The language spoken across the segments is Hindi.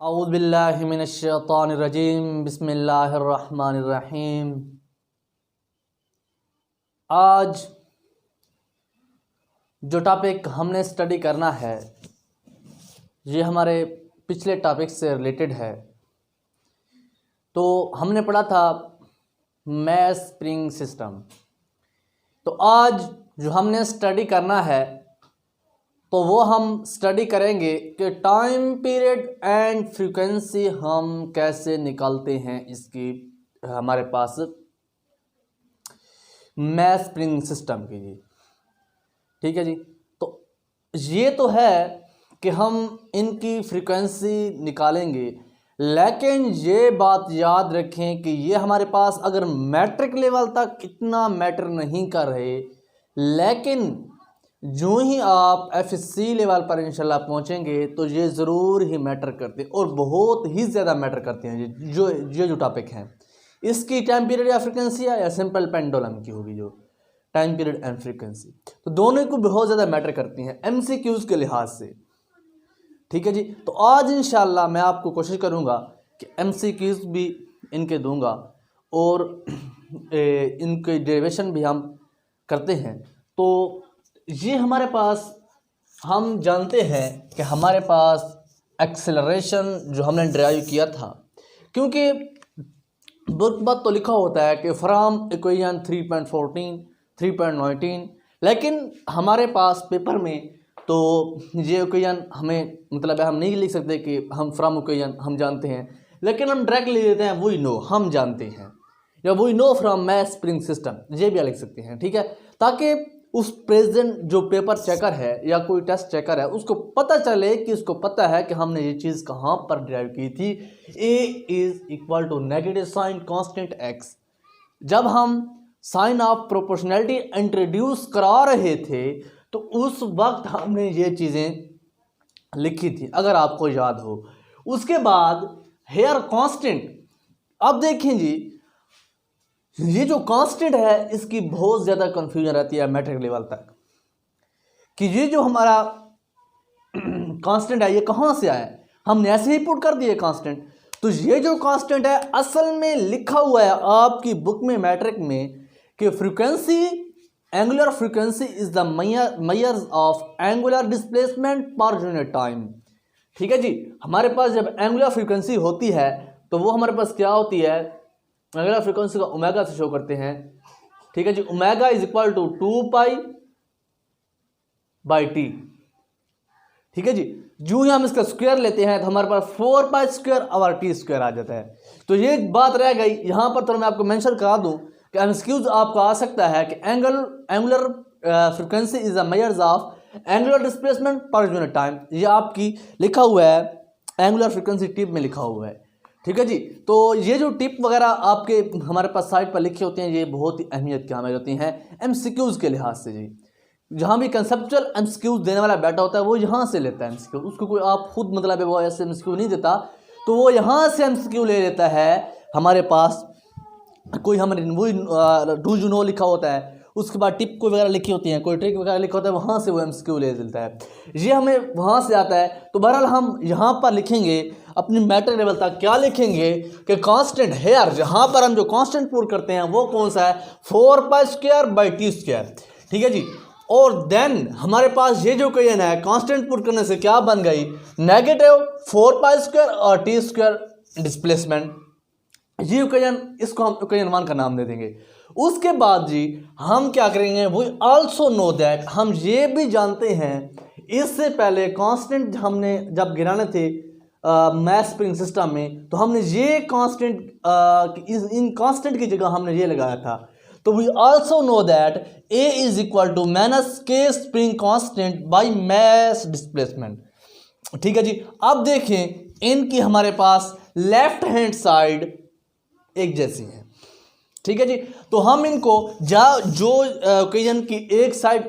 औज़ुबिल्लाहिमिनश्शैतानिर्रजीम बिस्मिल्लाहिर्रहमानिर्रहीम। आज जो टॉपिक हमने स्टडी करना है ये हमारे पिछले टॉपिक से रिलेटेड है। तो हमने पढ़ा था मैस स्प्रिंग सिस्टम। तो आज जो हमने स्टडी करना है तो वो हम स्टडी करेंगे कि टाइम पीरियड एंड फ्रीक्वेंसी हम कैसे निकालते हैं इसकी हमारे पास मैस स्प्रिंग सिस्टम की जी। ठीक है जी। तो ये तो है कि हम इनकी फ्रीक्वेंसी निकालेंगे, लेकिन ये बात याद रखें कि ये हमारे पास अगर मैट्रिक लेवल तक इतना मैटर नहीं कर रहे, लेकिन जो ही आप एफएससी लेवल पर इंशाल्लाह पहुंचेंगे तो ये ज़रूर ही मैटर करते हैं और बहुत ही ज़्यादा मैटर करते हैं। जो टॉपिक हैं इसकी टाइम पीरियड या फ्रीक्वेंसी या सिंपल पेंडुलम की होगी, जो टाइम पीरियड एंड फ्रीक्वेंसी, तो दोनों को बहुत ज़्यादा मैटर करती हैं एमसीक्यूज़ के लिहाज से। ठीक है जी। तो आज इंशाल्लाह मैं आपको कोशिश करूँगा कि एमसीक्यूज़ भी इनके दूँगा और इनके डेरिवेशन भी हम करते हैं। तो ये हमारे पास हम जानते हैं कि हमारे पास एक्सेलरेशन जो हमने ड्राइव किया था, क्योंकि बुक बात तो लिखा होता है कि फ्रॉम इक्वेशन 3.14 3.19, लेकिन हमारे पास पेपर में तो ये इक्वेशन हमें मतलब है हम नहीं लिख सकते कि हम फ्रॉम इक्वेशन हम जानते हैं, लेकिन हम डायरेक्ट लिख देते हैं वी नो, हम जानते हैं, या we know from mass spring system, ये भी लिख सकते हैं। ठीक है, ताकि उस प्रेजेंट जो पेपर चेकर है या कोई टेस्ट चेकर है उसको पता चले कि उसको पता है कि हमने ये चीज़ कहाँ पर ड्राइव की थी। A is equal to negative sign constant X. जब हम साइन ऑफ प्रोपोर्शनैलिटी इंट्रोड्यूस करा रहे थे तो उस वक्त हमने ये चीज़ें लिखी थी, अगर आपको याद हो। उसके बाद हेयर कांस्टेंट, अब देखें जी, ये जो कांस्टेंट है इसकी बहुत ज़्यादा कंफ्यूजन रहती है मैट्रिक लेवल तक कि ये जो हमारा कांस्टेंट है ये कहाँ से आया। हमने ऐसे ही पुट कर दिए कांस्टेंट। तो ये जो कांस्टेंट है असल में लिखा हुआ है आपकी बुक में मैट्रिक में कि frequency, angular frequency is the measures of angular displacement per unit time. ठीक है जी। हमारे पास जब एंगुलर फ्रीक्वेंसी होती है तो वो हमारे पास क्या होती है, एंगुलर फ्रीक्वेंसी का ओमेगा से शो करते हैं। ठीक है जी। Omega is equal to 2π/t। ठीक है जी। जो ही हम इसका स्क्वायर लेते हैं तो हमारे पास 4π² और t² आ जाता है। तो ये बात रह गई यहां पर, तो मैं आपको मेंशन करा दूं कि एमसीक्यूज आपका आ सकता है कि angular frequency is the measures of angular displacement per unit time. ये आपकी लिखा हुआ है एंगुलर फ्रीक्वेंसी टिप में लिखा हुआ है। ठीक है जी। तो ये जो टिप वगैरह आपके हमारे पास साइट पर लिखे होते हैं ये बहुत ही अहमियत के हामिल होती हैं एमसीक्यूज़ के लिहाज से जी। जहाँ भी कंसेप्चुअल एमसीक्यूज़ देने वाला बैठा होता है वो यहाँ से लेता है एमसीक्यू, उसको कोई आप खुद मतलब वो ऐसे एमसीक्यू नहीं देता, तो वो यहाँ से एमसीक्यू ले लेता है। हमारे पास कोई हमारे वही डू यू नो लिखा होता है, उसके बाद टिप कोई वगैरह लिखी होती है, कोई ट्रिक वगैरह लिखा होता है, वहाँ से वो एमसीक्यू ले लेता है। ये हमें वहाँ से आता है। तो बहरहाल हम यहाँ पर लिखेंगे अपनी मैट्रिक लेवल तक क्या लिखेंगे कि कांस्टेंट हेयर, जहाँ पर हम जो कांस्टेंट पुट करते हैं वो कौन सा है, 4π² ठीक है जी। और देन हमारे पास ये जो इक्वेशन है कांस्टेंट पुट करने से क्या बन गई, नेगेटिव 4π² और t² डिस्प्लेसमेंट। ये इक्वेशन, इसको हम इक्वेशन 1 का नाम दे देंगे। उसके बाद जी हम क्या करेंगे, वो आल्सो नो दैट, हम ये भी जानते हैं इससे पहले कांस्टेंट हमने जब गिराने थे मैस स्प्रिंग सिस्टम में तो हमने ये कांस्टेंट इन कांस्टेंट की जगह हमने ये लगाया था। तो we also know that A is equal to -k spring constant by mass displacement. ठीक है जी। अब देखें इनकी हमारे पास लेफ्ट हैंड साइड एक जैसी है। ठीक है जी। तो हम इनको जो इक्वेशन की एक साइड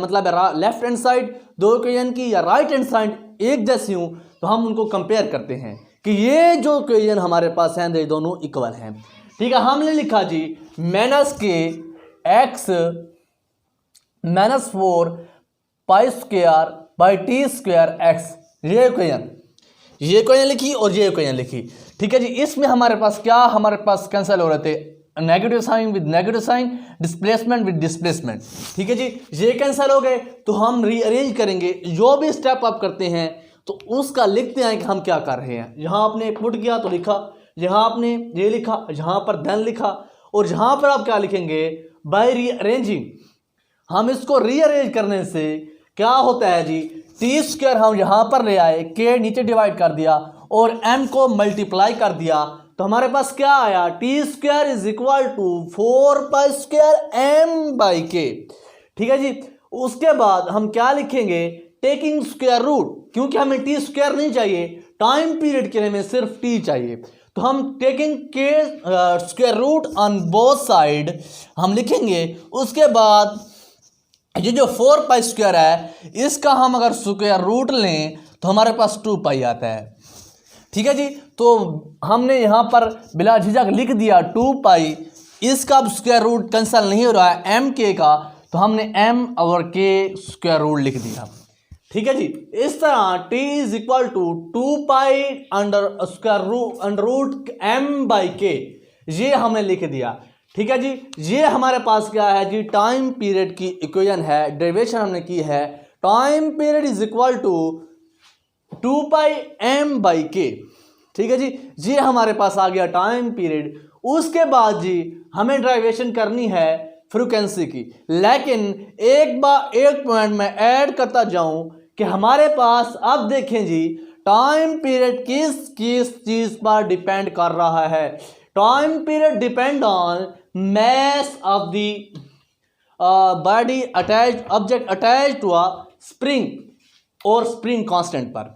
मतलब लेफ्ट हैंड साइड दो इक्वेशन की या राइट हैंड साइड एक जैसी हूं तो हम उनको कंपेयर करते हैं कि ये जो इक्वेशन हमारे पास हैं ये दोनों इक्वल हैं। ठीक है। हमने लिखा जी -k x -4π² t² x, ये इक्वेशन ये इक्वेशन लिखी और ये इक्वेशन लिखी। ठीक है जी, इसमें हमारे पास क्या, हमारे पास कैंसिल हो रहे थे negative sign with negative sign, displacement with displacement. ठीक है जी, ये कैंसिल हो गए तो हम रीअरेंज करेंगे। जो भी स्टेप आप करते हैं तो उसका लिखते हैं कि हम क्या कर रहे हैं। यहाँ आपने पुट किया तो लिखा, यहाँ आपने ये लिखा, यहाँ पर देन लिखा, और यहाँ पर आप क्या लिखेंगे, बाय रीअरेंजिंग। हम इसको रीअरेंज करने से क्या होता है जी, टी स्क्वायर हम यहाँ पर ले आए, के नीचे डिवाइड कर दिया और एम को मल्टीप्लाई कर दिया, तो हमारे पास क्या आया, T square is equal to 4 pi square M by K. ठीक है जी, उसके बाद हम क्या लिखेंगे, टेकिंग स्क्वायर रूट, क्योंकि हमें टी स्क्वायर नहीं चाहिए, टाइम पीरियड के लिए हमें सिर्फ टी चाहिए, तो हम टेकिंग के square root on both side हम लिखेंगे। उसके बाद ये जो 4 पाई स्क्वायर है इसका हम अगर स्क्वायर रूट लें तो हमारे पास 2 पाई आता है। ठीक है जी, तो हमने यहाँ पर बिला झिझक लिख दिया 2 पाई, इसका स्क्वायर रूट कैंसिल नहीं हो रहा है एम के का, तो हमने एम और के स्क्वायर रूट लिख दिया। ठीक है जी, इस तरह t is equal to 2 pi under square root M by K, ये हमने लिख दिया। ठीक है जी, ये हमारे पास क्या है जी, टाइम पीरियड की इक्वेशन है, डेरिवेशन हमने की है, time period is equal to 2 pi M by K. ठीक है जी, ये हमारे पास आ गया टाइम पीरियड। उसके बाद जी हमें डेरिवेशन करनी है फ्रीक्वेंसी की, लेकिन एक पॉइंट में ऐड करता जाऊं कि हमारे पास अब देखें जी, टाइम पीरियड किस किस चीज पर डिपेंड कर रहा है। Time period depend on mass of the body attached object attached to a spring और spring constant पर।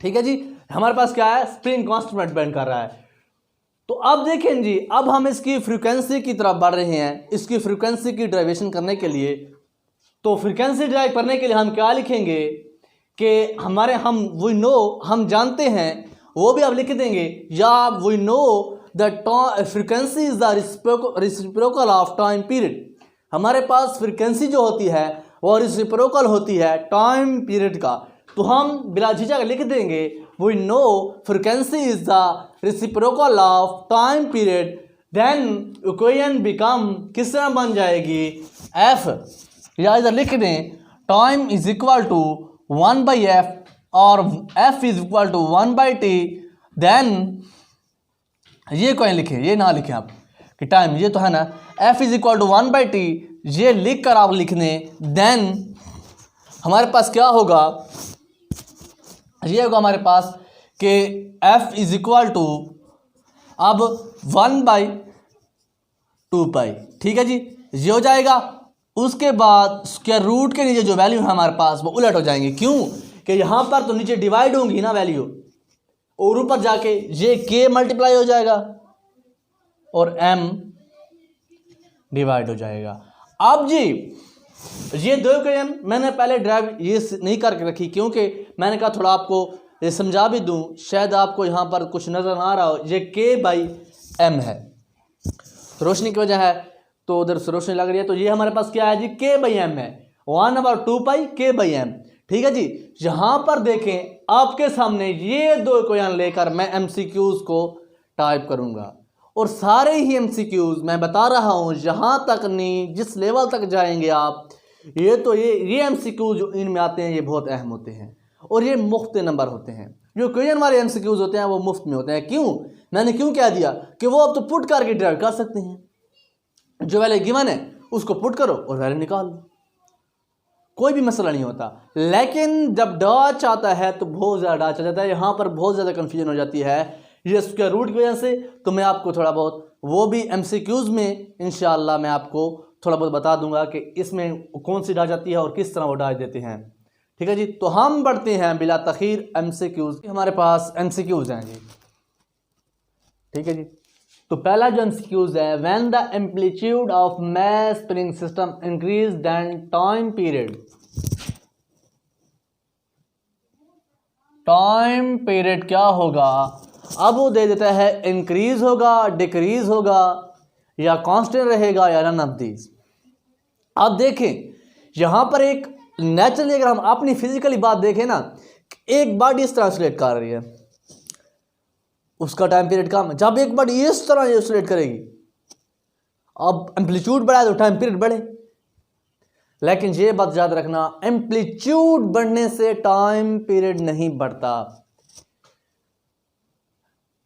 ठीक है जी, हमारे पास क्या है, स्प्रिंग कांस्टेंट पर डिपेंड कर रहा है। तो अब देखें जी, अब हम इसकी फ्रीक्वेंसी की तरफ बढ़ रहे हैं, इसकी फ्रीक्वेंसी की डेरिवेशन करने के लिए। तो फ्रीक्वेंसी डिराइव करने के लिए हम क्या लिखेंगे कि हमारे वी नो, हम जानते हैं, वो भी आप लिख देंगे, या we know the frequency is the reciprocal of time period. हमारे पास फ्रीक्वेंसी जो होती है वो रेसिप्रोकल होती है टाइम पीरियड का, तो हम बिला झिझक लिख देंगे, we know frequency is the reciprocal of time period, then equation become किस तरह बन जाएगी, एफ, या इधर लिख दें time is equal to 1 by F और F is equal to 1 by T. Then ये कोई लिखें, ये ना लिखें आप कि टाइम, ये तो है ना, F is equal to 1 by T, ये लिख कर आप लिख दें। देन हमारे पास क्या होगा, ये होगा हमारे पास कि एफ इज इक्वल टू अब 1 बाई 2 पाई। ठीक है जी, ये हो जाएगा। उसके बाद स्क्वायर रूट के नीचे जो वैल्यू है हमारे पास वो उलट हो जाएंगे, क्यों कि यहाँ पर तो नीचे डिवाइड होंगी ना वैल्यू, और ऊपर जाके ये के मल्टीप्लाई हो जाएगा और एम डिवाइड हो जाएगा। अब जी ये दो इक्वेशन मैंने पहले ड्राइव ये नहीं करके रखी, क्योंकि मैंने कहा थोड़ा आपको ये समझा भी दूं, शायद आपको यहाँ पर कुछ नज़र ना आ रहा हो। ये के बाई एम है, रोशनी की वजह है तो उधर से रोशनी लग रही है, तो ये हमारे पास क्या है जी, के बाई एम है, 1/2 पाई के बाई एम। ठीक है जी, यहाँ पर देखें आपके सामने ये दो इक्वेशन लेकर मैं एमसीक्यूज को टाइप करूँगा, और सारे ही एमसीक्यूज मैं बता रहा हूँ, जहाँ तक नहीं जिस लेवल तक जाएंगे आप, ये एमसीक्यूज जो इनमें आते हैं ये बहुत अहम होते हैं, और ये मुफ्त नंबर होते हैं। जो क्वेश्चन वाले एमसीक्यूज होते हैं वो मुफ्त में होते हैं। क्यों, मैंने क्यों कह दिया कि वो आप तो पुट करके ड्राइव कर सकते हैं, जो वैल्यू गिवन है उसको पुट करो और वैल्यू निकाल लो, कोई भी मसला नहीं होता। लेकिन जब डाच आता है तो बहुत ज़्यादा डाच आ जाता है, यहाँ पर बहुत ज़्यादा कन्फ्यूजन हो जाती है ये स्क्वायर रूट की वजह से। तो मैं आपको थोड़ा बहुत वो भी एमसीक्यूज में इंशाअल्लाह मैं आपको थोड़ा बहुत बता दूंगा कि इसमें कौन सी डाच आती है और किस तरह वो डाच देते हैं। ठीक है जी, तो हम बढ़ते हैं बिला तखीर एमसीक्यूज। हमारे पास एमसीक्यूज हैं जी। ठीक है जी, तो पहला जो एमसीक्यूज है, when the amplitude of mass spring system increase then time period. Time period क्या होगा, अब वो दे देता है इंक्रीज होगा, डिक्रीज होगा, या कांस्टेंट रहेगा, या नन ऑफ दीज। अब देखें यहाँ पर एक नेचुरली अगर हम अपनी फिजिकली बात देखें ना, एक बॉडी इस तरह ऑसिलेट कर रही है, उसका टाइम पीरियड कम है। जब एक बॉडी इस तरह ऑसिलेट करेगी, अब एम्पलीट्यूड बढ़ा तो टाइम पीरियड बढ़े। लेकिन ये बात याद रखना, एम्पलीट्यूड बढ़ने से टाइम पीरियड नहीं बढ़ता।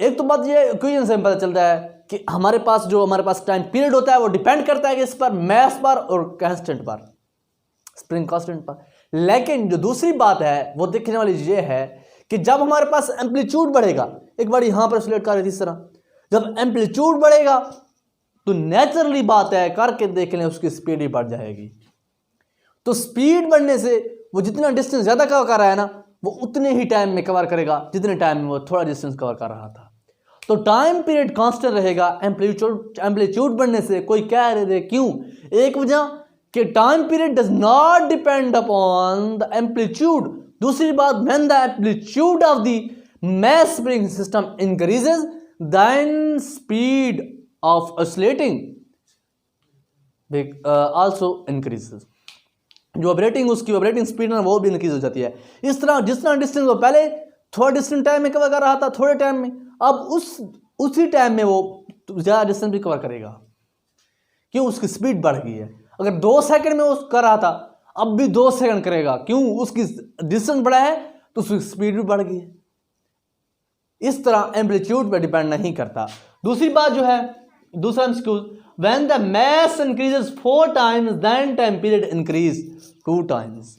एक तो बात ये इक्वेशन से पता चलता है कि हमारे पास टाइम पीरियड होता है वो डिपेंड करता है कि इस पर, मैस पर और कांस्टेंट पर, स्प्रिंग कांस्टेंट पर। लेकिन जो दूसरी बात है वो देखने वाली ये है कि जब हमारे पास एम्पलीट्यूड बढ़ेगा, एक बार यहां पर ऑसिलेट कर रही थी इस तरह, जब एम्पलीट्यूड बढ़ेगा तो नेचुरली बात है, करके देख लें, उसकी स्पीड ही बढ़ जाएगी। तो स्पीड बढ़ने से वो जितना डिस्टेंस ज्यादा कवर कर रहा है ना, वो उतने ही टाइम में कवर करेगा जितने टाइम में वो थोड़ा डिस्टेंस कवर कर रहा था। तो टाइम पीरियड कांस्टेंट रहेगा एम्पलीट्यूड बढ़ने से। कोई कह रहे थे क्यों? एक वजह कि time period does not depend upon the amplitude. दूसरी बात, when the amplitude of the mass spring system increases, then speed of oscillating also increases। जो उसकी ऑपरेटिंग स्पीड है वो भी इंक्रीज हो जाती है। इस तरह जिस तरह डिस्टेंस वो पहले थोड़ा डिस्टेंस टाइम में कवर कर रहा था, थोड़े टाइम में, अब उसी टाइम में वो ज़्यादा डिस्टेंस भी कवर करेगा। क्यों? उसकी स्पीड बढ़ गई है। अगर 2 सेकंड में वो कर रहा था, अब भी 2 सेकंड करेगा। क्यों? उसकी डिस्टेंस बढ़ा है तो उसकी स्पीड भी बढ़ गई है। इस तरह एम्पलीट्यूड पर डिपेंड नहीं करता। दूसरी बात जो है, दूसरा MCQs, when the mass increases 4 times then time period increase 2 times.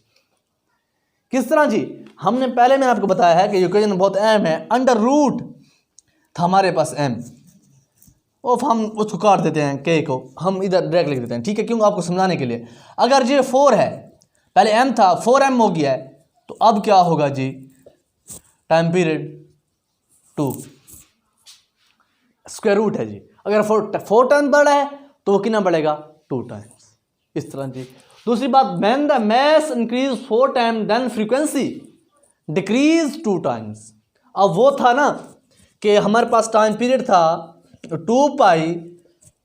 किस तरह जी? मैंने आपको बताया है कि इक्वेशन बहुत अहम है। अंडर रूट था हमारे पास m, और हम उसको काट देते हैं k को, हम इधर डायरेक्ट लिख देते हैं, ठीक है? क्यों? आपको समझाने के लिए। अगर ये 4 है, पहले m था, 4m हो गया है, तो अब क्या होगा जी? टाइम पीरियड 2 स्क्वायर रूट है जी। अगर 4 टाइम्स बढ़ा है तो वो कितना बढ़ेगा? 2 टाइम्स। इस तरह जी। दूसरी बात, when the mass increase 4 times then frequency decrease 2 times. अब वो था ना कि हमारे पास टाइम पीरियड था 2 पाई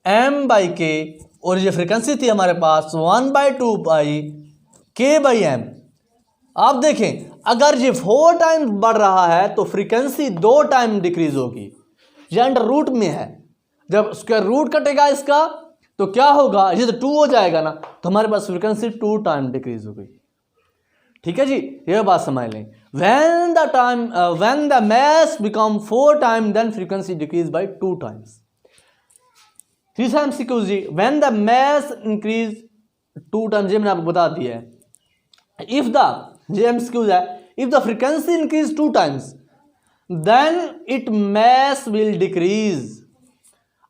m बाई के, और ये फ्रीक्वेंसी थी हमारे पास 1/2 पाई k/m। आप देखें, अगर ये 4 टाइम्स बढ़ रहा है तो फ्रीक्वेंसी 2 टाइम डिक्रीज होगी। ये अंडर रूट में है। जब स्क्वायर रूट कटेगा इसका तो क्या होगा? ये तो 2 हो जाएगा ना, तो हमारे पास फ्रीक्वेंसी 2 टाइम डिक्रीज हो गई। ठीक है जी, ये बात समझ लें। When the mass become 4 time then frequency decrease by 2 times. तीसरा एमसीक्यू जी, when the mass increase 2 times, ये मैंने आपको बता दिया है। इफ द एमसीक्यू है, if the frequency increase 2 times then it mass will decrease.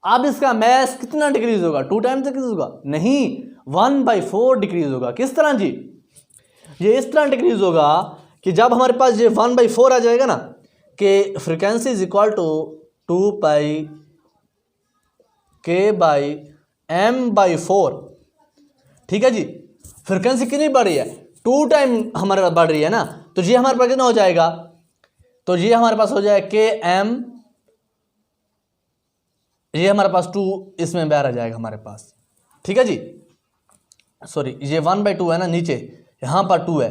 अब इसका मैस कितना डिक्रीज होगा? 2 टाइम्स डिक्रीज होगा? नहीं, 1/4 डिक्रीज होगा। किस तरह जी? ये इस तरह डिक्रीज होगा कि जब हमारे पास ये 1/4 आ जाएगा ना, कि frequency is equal to 2 pi k/m/4। ठीक है जी। फ्रीक्वेंसी कितनी बढ़ रही है? 2 टाइम हमारे पास बढ़ रही है ना, तो ये हमारे पास कितना हो जाएगा? तो ये हमारे पास हो जाएगा km, ये हमारे पास 2 इसमें बाहर आ जाएगा हमारे पास। ठीक है जी, सॉरी, ये 1/2 है ना, नीचे यहाँ पर 2 है,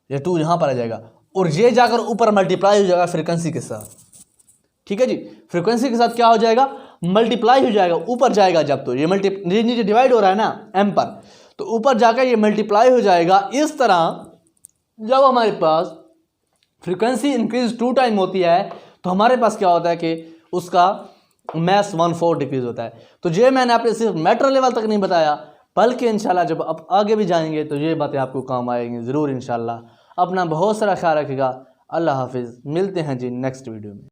ये 2 यहाँ पर आ जाएगा, और ये जाकर ऊपर मल्टीप्लाई हो जाएगा फ्रीक्वेंसी के साथ। ठीक है जी, फ्रीक्वेंसी के साथ क्या हो जाएगा? मल्टीप्लाई हो जाएगा, ऊपर जाएगा जब, तो ये नीचे डिवाइड हो रहा है ना m पर, तो ऊपर जाकर ये मल्टीप्लाई हो जाएगा। इस तरह जब हमारे पास फ्रीक्वेंसी इंक्रीज 2 टाइम होती है तो हमारे पास क्या होता है कि उसका मैस 1/4 डिक्रीज होता है। तो ये मैंने आपने सिर्फ मैटर लेवल तक नहीं बताया, बल्कि इंशाल्लाह जब आप आगे भी जाएंगे तो ये बातें आपको काम आएंगी ज़रूर इंशाल्लाह। अपना बहुत सारा ख्याल रखिएगा। अल्लाह हाफिज़। मिलते हैं जी नेक्स्ट वीडियो में।